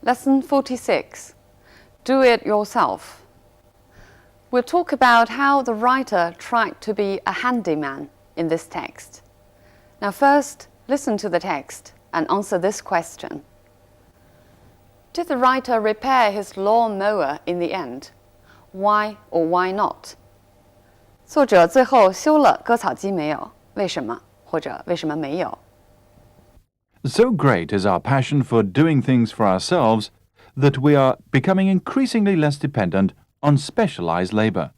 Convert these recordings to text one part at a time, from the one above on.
Lesson 46. Do it yourself. We'll talk about how the writer tried to be a handyman in this text. Now first, listen to the text and answer this question. Did the writer repair his lawn mower in the end? Why or why not? 作者最后修了割草机没有？为什么？或者为什么没有？ So great is our passion for doing things for ourselves that we are becoming increasingly less dependent on specialized labor.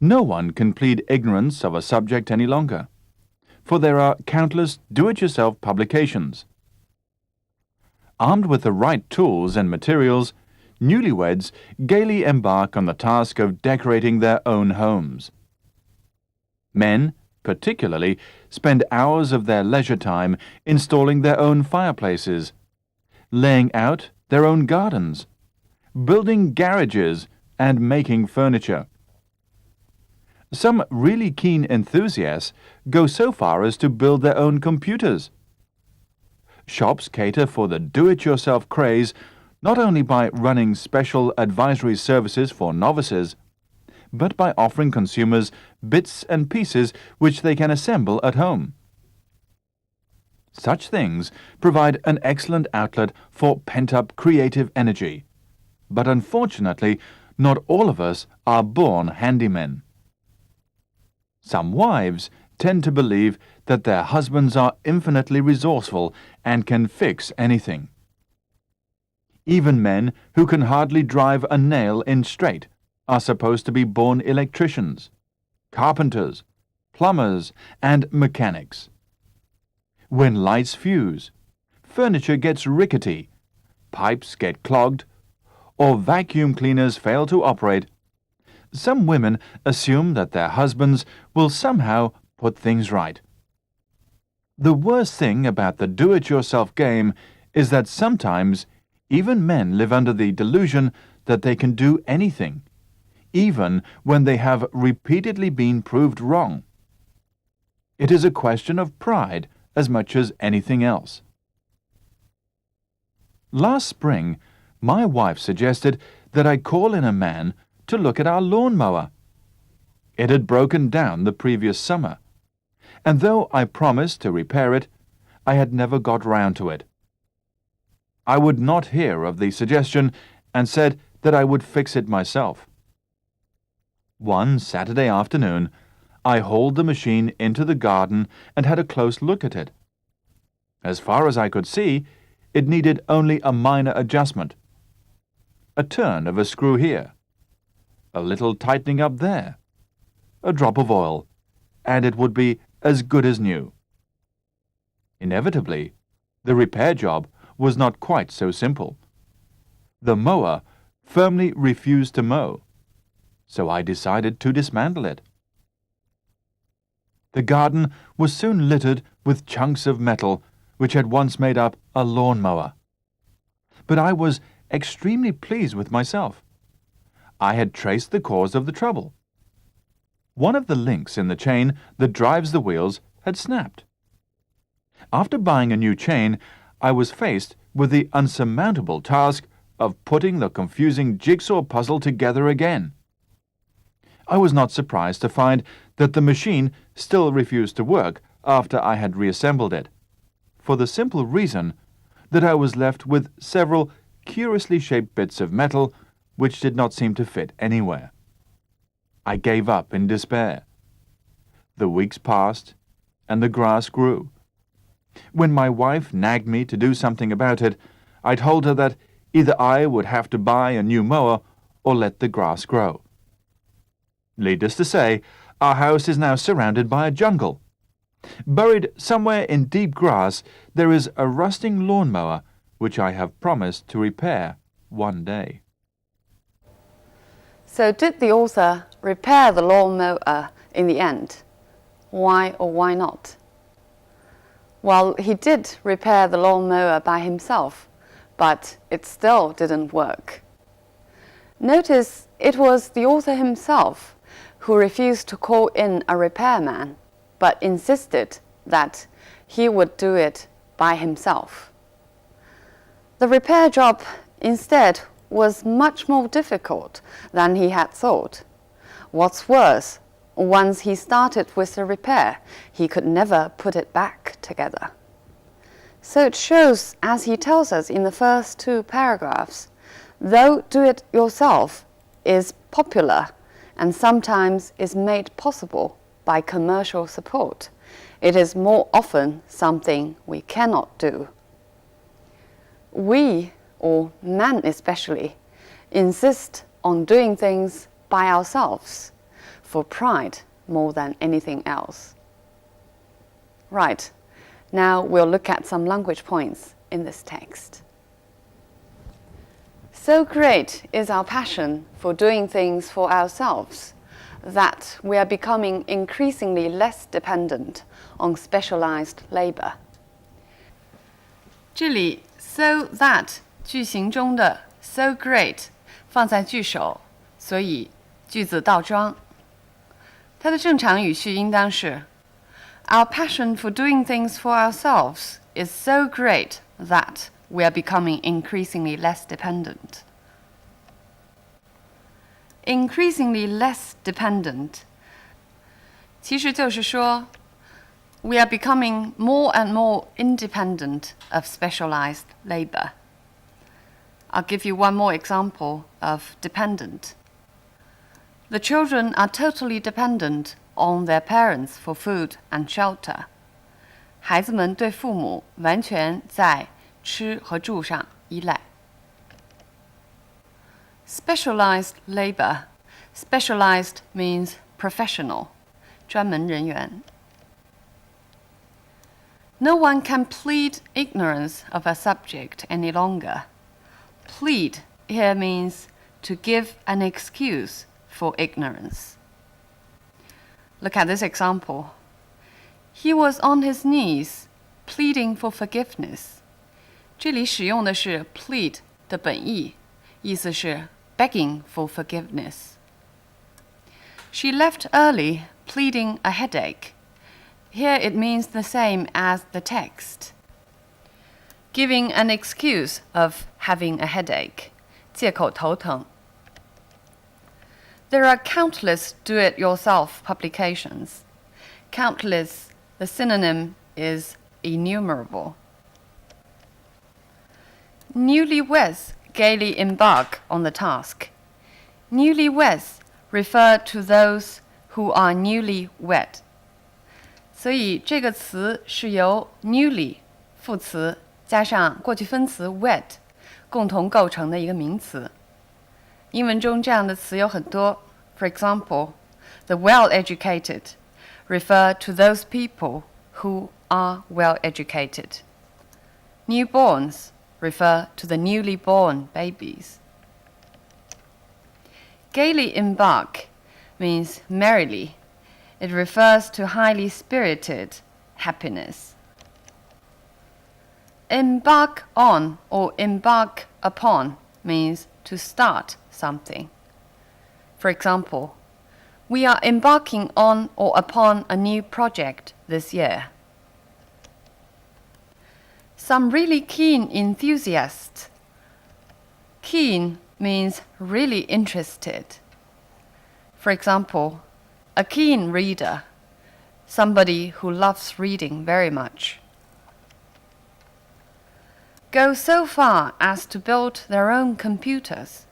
No one can plead ignorance of a subject any longer, for there are countless do-it-yourself publications. Armed with the right tools and materials, newlyweds gaily embark on the task of decorating their own homes. Men, particularly, spend hours of their leisure time installing their own fireplaces, laying out their own gardens, building garages, and making furniture. Some really keen enthusiasts go so far as to build their own computers. Shops cater for the do-it-yourself craze not only by running special advisory services for novices, but by offering consumers bits and pieces which they can assemble at home. Such things provide an excellent outlet for pent-up creative energy, but unfortunately, not all of us are born handymen. Some wives tend to believe that their husbands are infinitely resourceful and can fix anything. Even men who can hardly drive a nail in straight are supposed to be born electricians, carpenters, plumbers, and mechanics. When lights fuse, furniture gets rickety, pipes get clogged, or vacuum cleaners fail to operate, some women assume that their husbands will somehow put things right. The worst thing about the do-it-yourself game is that sometimes even men live under the delusion that they can do anything, even when they have repeatedly been proved wrong. It is a question of pride as much as anything else. Last spring, my wife suggested that I call in a man to look at our lawnmower. It had broken down the previous summer, and though I promised to repair it, I had never got round to it. I would not hear of the suggestion and said that I would fix it myself. One Saturday afternoon, I hauled the machine into the garden and had a close look at it. As far as I could see, it needed only a minor adjustment. A turn of a screw here, a little tightening up there, a drop of oil, and it would be as good as new. Inevitably, the repair job was not quite so simple. The mower firmly refused to mow, so I decided to dismantle it. The garden was soon littered with chunks of metal which had once made up a lawnmower. But I was extremely pleased with myself. I had traced the cause of the trouble. One of the links in the chain that drives the wheels had snapped. After buying a new chain, I was faced with the unsurmountable task of putting the confusing jigsaw puzzle together again. I was not surprised to find that the machine still refused to work after I had reassembled it, for the simple reason that I was left with several curiously shaped bits of metal which did not seem to fit anywhere. I gave up in despair. The weeks passed, and the grass grew. When my wife nagged me to do something about it, I told her that either I would have to buy a new mower or let the grass grow. Needless to say, our house is now surrounded by a jungle. Buried somewhere in deep grass, there is a rusting lawnmower which I have promised to repair one day. So did the author repair the lawnmower in the end? Why or why not? Well, he did repair the lawnmower by himself, but it still didn't work. Notice it was the author himself who refused to call in a repairman, but insisted that he would do it by himself. The repair job, instead, was much more difficult than he had thought. What's worse, once he started with the repair, he could never put it back together. So it shows, as he tells us in the first 2 paragraphs, though do-it-yourself is popular and sometimes is made possible by commercial support, it is more often something we cannot do. We, or men especially, insist on doing things by ourselves for pride more than anything else. Right, now we'll look at some language points in this text. So great is our passion for doing things for ourselves that we are becoming increasingly less dependent on specialized labor. 这里 so that 句型中的 so great 放在句首，所以句子倒装。它的正常语序应当是 Our passion for doing things for ourselves is so great that we are becoming increasingly less dependent. Increasingly less dependent 其实就是说 we are becoming more and more independent of specialized labor. I'll give you one more example of dependent. The children are totally dependent on their parents for food and shelter. 孩子们对父母完全在吃和住上依赖。Specialized labor. Specialized means professional, 专门人员。No one can plead ignorance of a subject any longer. Plead here means to give an excuse for ignorance. Look at this example. He was on his knees, pleading for forgiveness. 这里使用的是 plead 的本意，意思是 begging for forgiveness. She left early, pleading a headache. Here it means the same as the text. Giving an excuse of having a headache. 借口头疼。There are countless do-it-yourself publications. Countless, the synonym is innumerable. Newlyweds gaily embark on the task. Newlyweds refer to those who are newly wed. 所以这个词是由 newly 副词加上过去分词 wed 共同构成的一个名词。英文中这样的词有很多。For example, the well-educated refer to those people who are well-educated. Newborns refer to the newly born babies. Gaily embark means merrily. It refers to highly spirited happiness. Embark on or embark upon means to start something. For example, we are embarking on or upon a new project this year. Some really keen enthusiasts. Keen means really interested. For example, a keen reader, somebody who loves reading very much. Go so far as to build their own computers.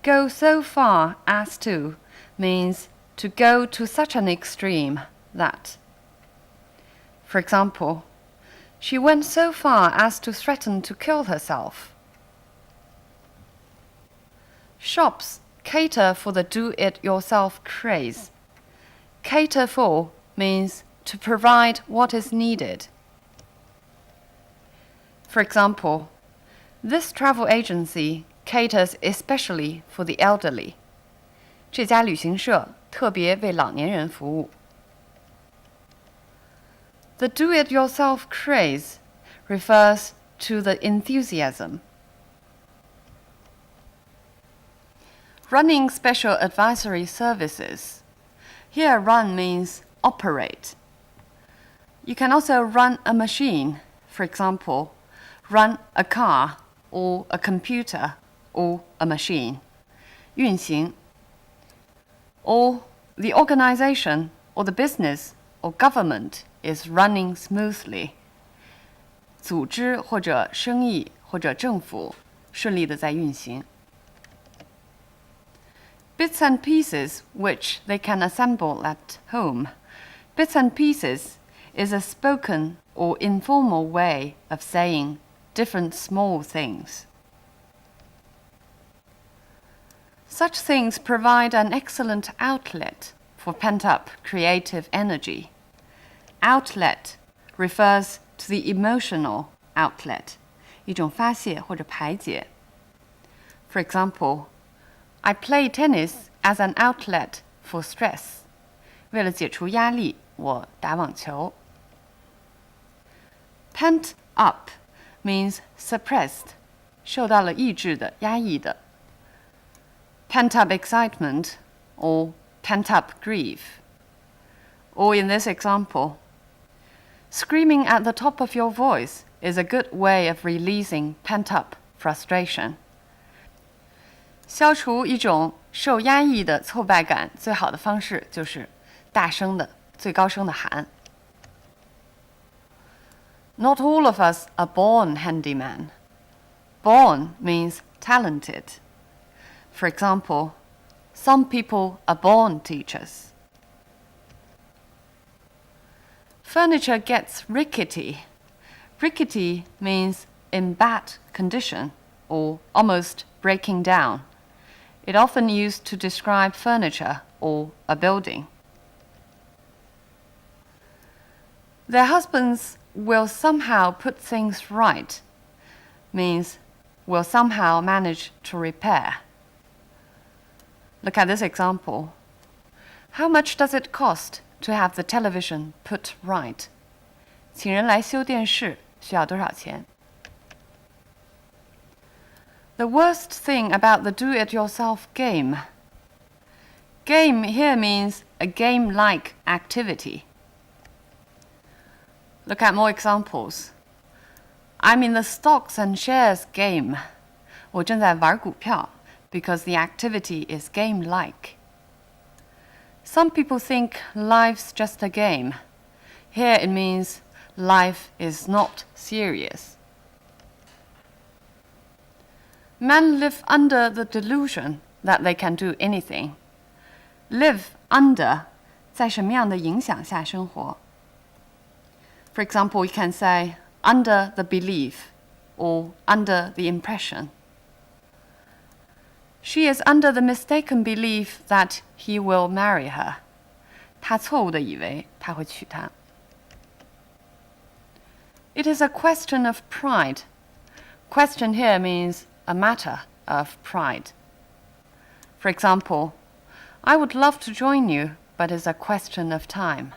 Go so far as to means to go to such an extreme that. For example, she went so far as to threaten to kill herself. Shops cater for the do-it-yourself craze. Cater for means to provide what is needed. For example, this travel agency caters especially for the elderly. 这家旅行社特别为老年人服务。The do-it-yourself craze refers to the enthusiasm. Running special advisory services. Here run means operate. You can also run a machine. For example, run a car or a computer or a machine. 运行 or the organization or the business or government is running smoothly. 组织或者生意或者政府顺利地在运行。Bits and pieces which they can assemble at home. Bits and pieces is a spoken or informal way of saying different small things. Such things provide an excellent outlet for pent-up creative energy. Outlet refers to the emotional outlet, 一种发泄或者排解。For example, I play tennis as an outlet for stress. 为了解除压力，我打网球。Pent up means suppressed, 受到了抑制的、压抑的。Pent up excitement or pent up grief. Or in this example, screaming at the top of your voice is a good way of releasing pent up frustration. 消除一种受压抑的挫败感，最好的方式就是大声的、最高声的喊。Not all of us are born handyman. Born means talented. For example, some people are born teachers. Furniture gets rickety. Rickety means in bad condition or almost breaking down. It often used to describe furniture or a building. Their husbands will somehow put things right means will somehow manage to repair. Look at this example. How much does it cost to have the television put right? 请人来修电视需要多少钱？ The worst thing about the do-it-yourself game. Game here means a game-like activity. Look at more examples. I'm in the stocks and shares game. 我正在玩股票 because the activity is game-like. Some people think life's just a game. Here it means life is not serious. Men live under the delusion that they can do anything. Live under 在什么样的影响下生活？ For example, we can say under the belief or under the impression. She is under the mistaken belief that he will marry her. 她错误地以为他会娶她。It is a question of pride. Question here means a matter of pride. For example, I would love to join you, but it's a question of time.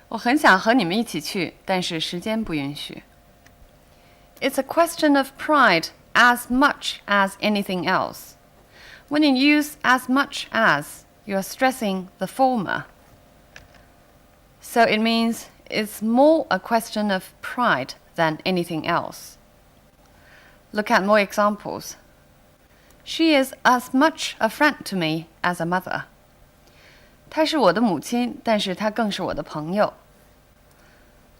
我很想和你们一起去，但是时间不允许。It's a question of pride as much as anything else. When you use as much as, you are stressing the former. So it means it's more a question of pride than anything else. Look at more examples. She is as much a friend to me as a mother. 她是我的母亲，但是她更是我的朋友。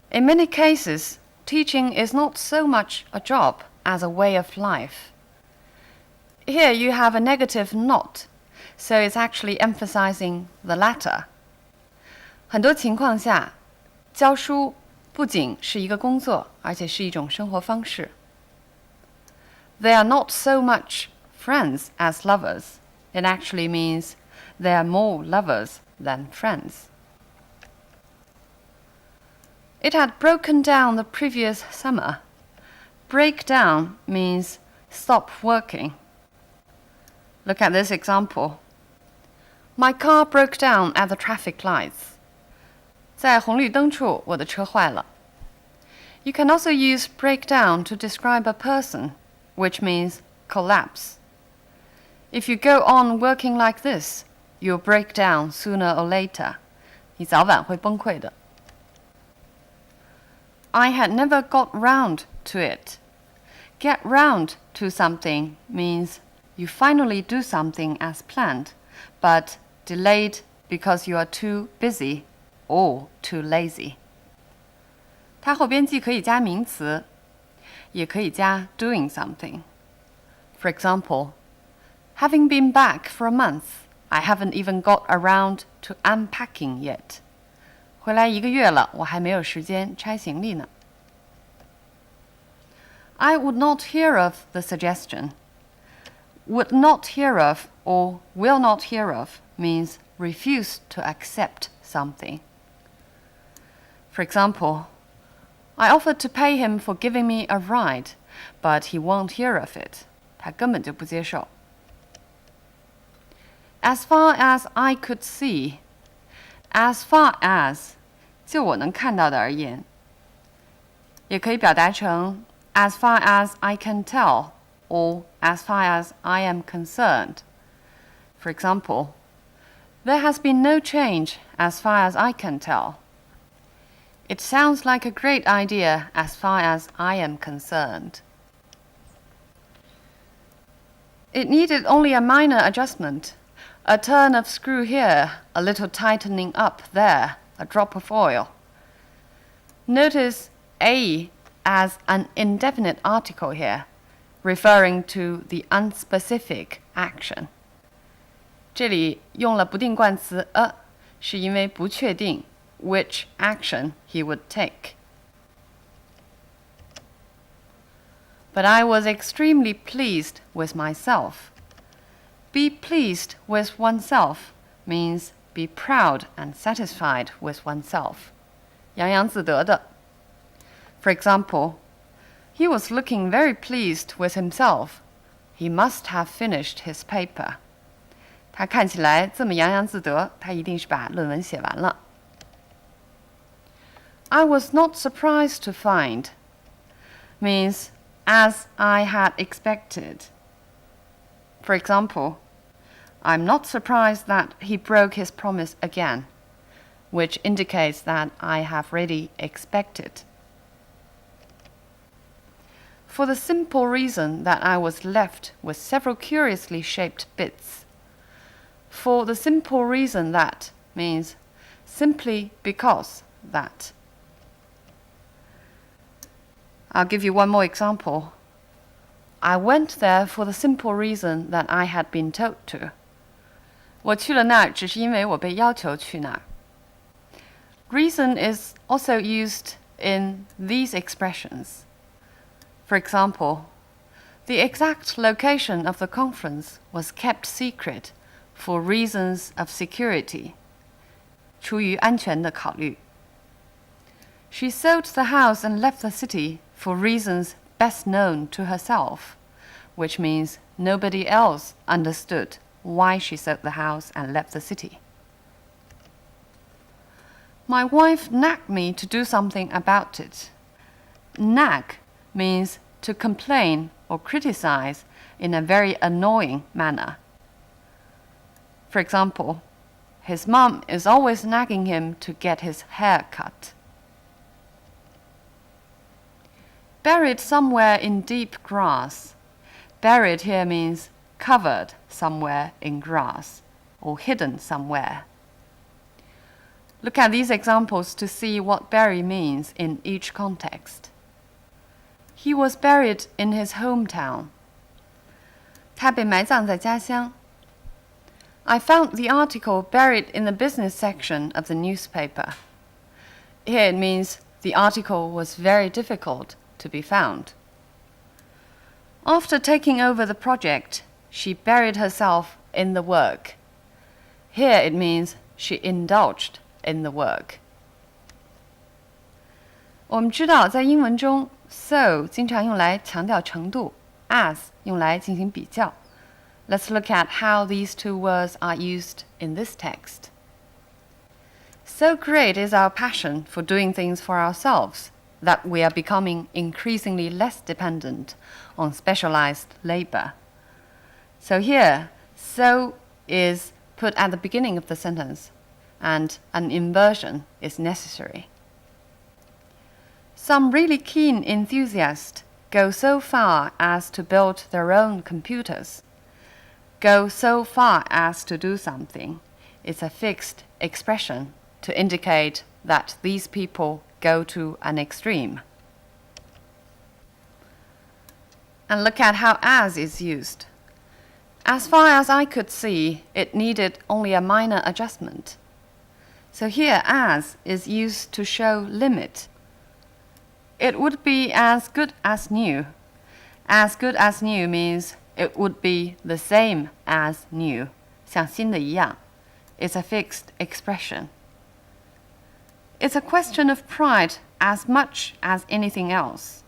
In many cases, teaching is not so much a job as a way of life. Here you have a negative not, so it's actually emphasizing the latter. 很多情况下，教书不仅是一个工作，而且是一种生活方式。They are not so much friends as lovers. It actually means they are more lovers than friends. It had broken down the previous summer. Break down means stop working. Look at this example. My car broke down at the traffic lights. 在红绿灯处，我的车坏了。You can also use break down to describe a person, which means collapse. If you go on working like this, you'll break down sooner or later. 你早晚会崩溃的。I had never got round to it. Get round to something means you finally do something as planned, but delayed because you are too busy or too lazy. 它后边既可以加名词，也可以加 doing something. For example, having been back for a month, I haven't even got around to unpacking yet. 回来1个月了，我还没有时间拆行李呢。I would not hear of the suggestion. Would not hear of or will not hear of means refuse to accept something. For example, I offered to pay him for giving me a ride, but he won't hear of it. 他根本就不接受。As far as I could see, as far as 就我能看到的而言，也可以表达成 as far as I can tell or as far as I am concerned. For example, there has been no change as far as I can tell. It sounds like a great idea as far as I am concerned. It needed only a minor adjustment, a turn of screw here, a little tightening up there, a drop of oil. Notice a as an indefinite article here, referring to the unspecific action. 这里用了不定冠词 a， 是因为不确定 which action he would take. But I was extremely pleased with myself. Be pleased with oneself means be proud and satisfied with oneself. 洋洋自得的。For example, he was looking very pleased with himself. He must have finished his paper. 他看起来这么洋洋自得，他一定是把论文写完了。I was not surprised to find means as I had expected. For example, I'm not surprised that he broke his promise again, which indicates that I have really expected. For the simple reason that I was left with several curiously shaped bits. For the simple reason that means simply because that. I'll give you one more example. I went there for the simple reason that I had been told to. 我去了那儿，只是因为我被要求去那儿。Reason is also used in these expressions. For example, the exact location of the conference was kept secret for reasons of security. 出于安全的考虑。She sold the house and left the city for reasons best known to herself, which means nobody else understood why she sold the house and left the city. My wife nagged me to do something about it. Nag means to complain or criticize in a very annoying manner. For example, his mom is always nagging him to get his hair cut. Buried somewhere in deep grass. Buried here means covered somewhere in grass or hidden somewhere. Look at these examples to see what bury means in each context. He was buried in his hometown. 他被埋葬在家乡。I found the article buried in the business section of the newspaper. Here it means the article was very difficult to be found. After taking over the project, she buried herself in the work. Here it means she indulged in the work. 我们知道在英文中 so 经常用来强调程度 as 用来进行比较 Let's look at how these two words are used in this text. So great is our passion for doing things for ourselves that we are becoming increasingly less dependent on specialized labor. So here, so is put at the beginning of the sentence, and an inversion is necessary. Some really keen enthusiast go so far as to build their own computers. Go so far as to do something is a fixed expression to indicate that these people go to an extreme. And look at how as is used. As far as I could see, it needed only a minor adjustment. So here as is used to show limit. It would be as good as new. As good as new means it would be the same as new, 像新的一样. It's a fixed expression. It's a question of pride as much as anything else.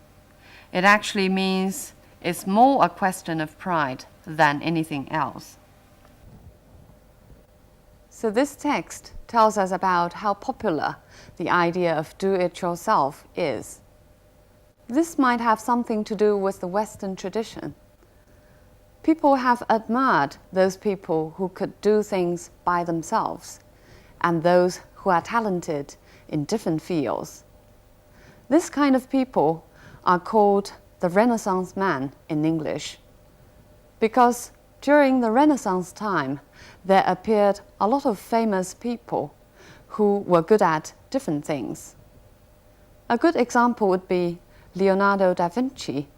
It actually means it's more a question of pride than anything else. So this text tells us about how popular the idea of do-it-yourself is. This might have something to do with the Western tradition. People have admired those people who could do things by themselves, and those who are talented in different fields. This kind of people are called the Renaissance man in English, because during the Renaissance time, there appeared a lot of famous people who were good at different things. A good example would be Leonardo da Vinci,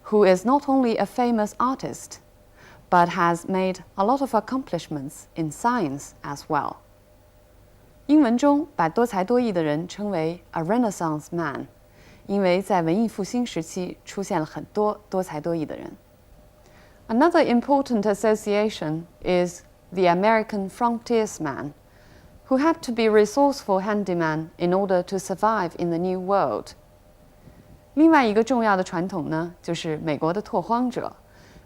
who is not only a famous artist, but has made a lot of accomplishments in science as well. 英文中把多才多艺的人称为 a Renaissance man, 因为在文艺复兴时期出现了很多多才多艺的人。Another important association is the American frontiersman, who had to be resourceful handyman in order to survive in the New World. 另外一个重要的传统呢，就是美国的拓荒者，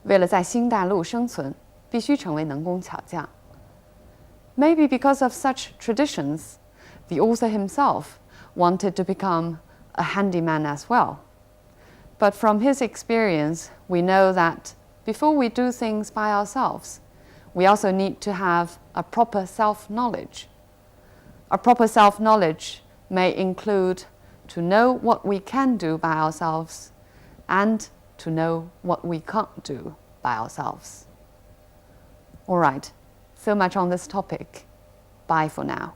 为了在新大陆生存，必须成为能工巧匠。Maybe because of such traditions, the author himself wanted to become a handyman as well. But from his experience, we know that before we do things by ourselves, we also need to have a proper self-knowledge. A proper self-knowledge may include to know what we can do by ourselves and to know what we can't do by ourselves. All right, so much on this topic. Bye for now.